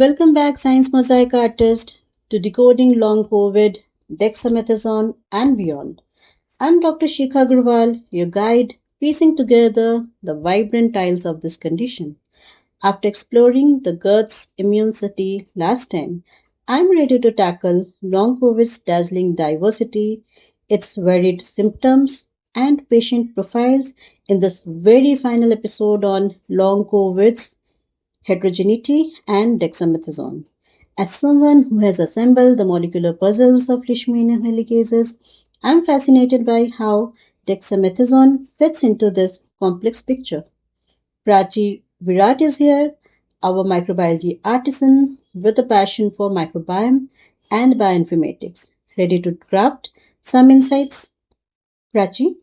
Welcome back, Science Mosaic Artist, to Decoding Long COVID, Dexamethasone, and Beyond. I'm Dr. Shikha Agrawal, your guide, piecing together the vibrant tiles of this condition. After exploring the gut's immunity last time, I'm ready to tackle long COVID's dazzling diversity, its varied symptoms, and patient profiles in this very final episode on long COVID's heterogeneity, and dexamethasone. As someone who has assembled the molecular puzzles of Leishmania helicases, I'm fascinated by how dexamethasone fits into this complex picture. Prachi Virat is here, our microbiology artisan with a passion for microbiome and bioinformatics, ready to craft some insights. Prachi,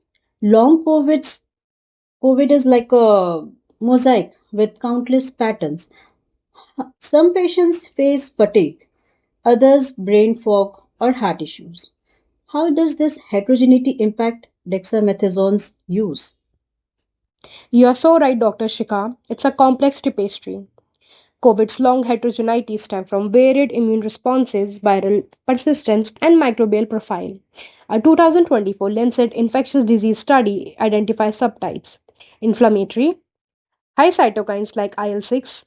long COVID is like a mosaic with countless patterns. Some patients face fatigue, others brain fog or heart issues. How does this heterogeneity impact dexamethasone's use? You're so right, Dr. Shikha. It's a complex tapestry. COVID's long heterogeneity stems from varied immune responses, viral persistence, and microbial profile. A 2024 Lancet infectious disease study identifies subtypes: inflammatory, high cytokines like IL-6,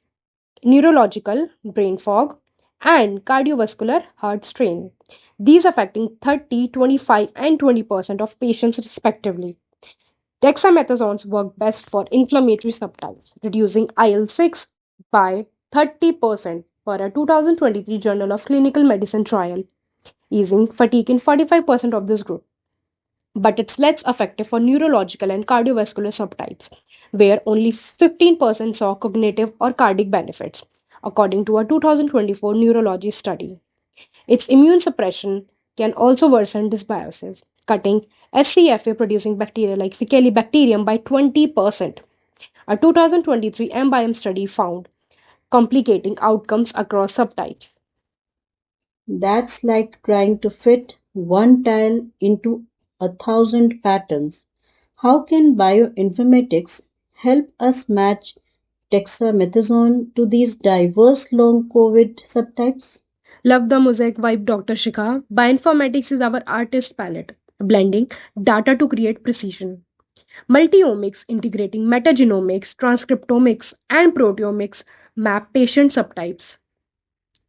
neurological, brain fog, and cardiovascular, heart strain. These affecting 30, 25, and 20% of patients respectively. Dexamethasones work best for inflammatory subtypes, reducing IL-6 by 30% per a 2023 Journal of Clinical Medicine trial, easing fatigue in 45% of this group. But it's less effective for neurological and cardiovascular subtypes, where only 15% saw cognitive or cardiac benefits, according to a 2024 neurology study. Its immune suppression can also worsen dysbiosis, cutting SCFA producing bacteria like Faecalibacterium by 20%. A 2023 MBIOM study found complicating outcomes across subtypes. That's like trying to fit one tile into 1,000 patterns. How can bioinformatics help us match dexamethasone to these diverse long COVID subtypes? Love the mosaic vibe, Dr. Shikha. Bioinformatics is our artist palette, blending data to create precision. Multiomics integrating metagenomics, transcriptomics, and proteomics map patient subtypes.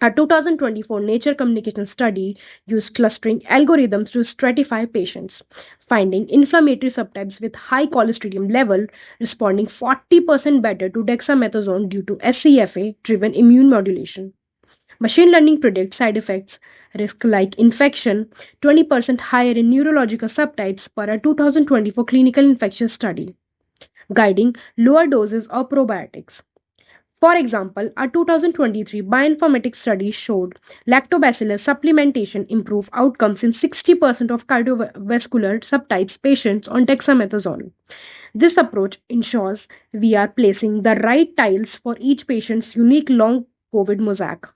A 2024 Nature Communication study used clustering algorithms to stratify patients, finding inflammatory subtypes with high clostridium level responding 40% better to dexamethasone due to SCFA driven immune modulation. Machine learning predicts side effects risk like infection 20% higher in neurological subtypes per a 2024 clinical infectious study, guiding lower doses of probiotics. For example, a 2023 bioinformatics study showed lactobacillus supplementation improved outcomes in 60% of cardiovascular subtypes patients on dexamethasone. This approach ensures we are placing the right tiles for each patient's unique long COVID mosaic.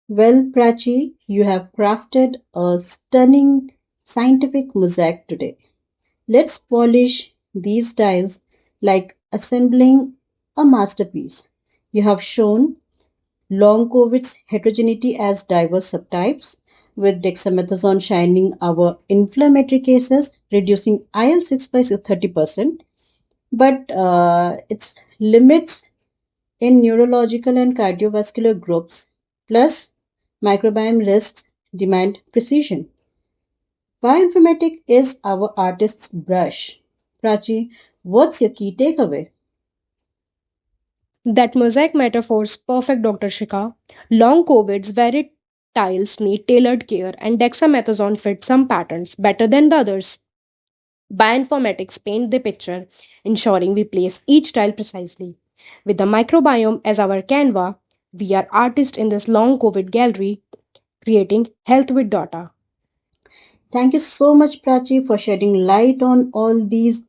Well, Prachi, you have crafted a stunning scientific mosaic today. Let's polish these tiles like assembling a masterpiece. You have shown long COVID's heterogeneity as diverse subtypes, with dexamethasone shining our inflammatory cases, reducing IL-6 by 30%, but its limits in neurological and cardiovascular groups, plus microbiome risks demand precision. Bioinformatics is our artist's brush. Prachi, what's your key takeaway? That mosaic metaphor's perfect, Dr. Shikha. Long COVID's varied tiles need tailored care, and dexamethasone fits some patterns better than the others. Bioinformatics paint the picture, ensuring we place each tile precisely. With the microbiome as our canva, we are artists in this long COVID gallery, creating health with data. Thank you so much, Prachi, for shedding light on all these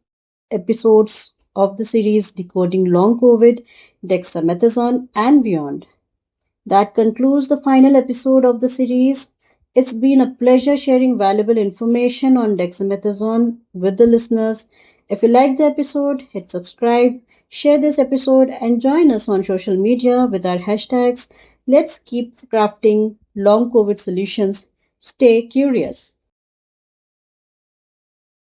episodes of the series Decoding Long COVID, Dexamethasone, and Beyond. That concludes the final episode of the series. It's been a pleasure sharing valuable information on dexamethasone with the listeners. If you liked the episode, hit subscribe, Share this episode and join us on social media with our hashtags. Let's keep crafting long COVID solutions. Stay curious.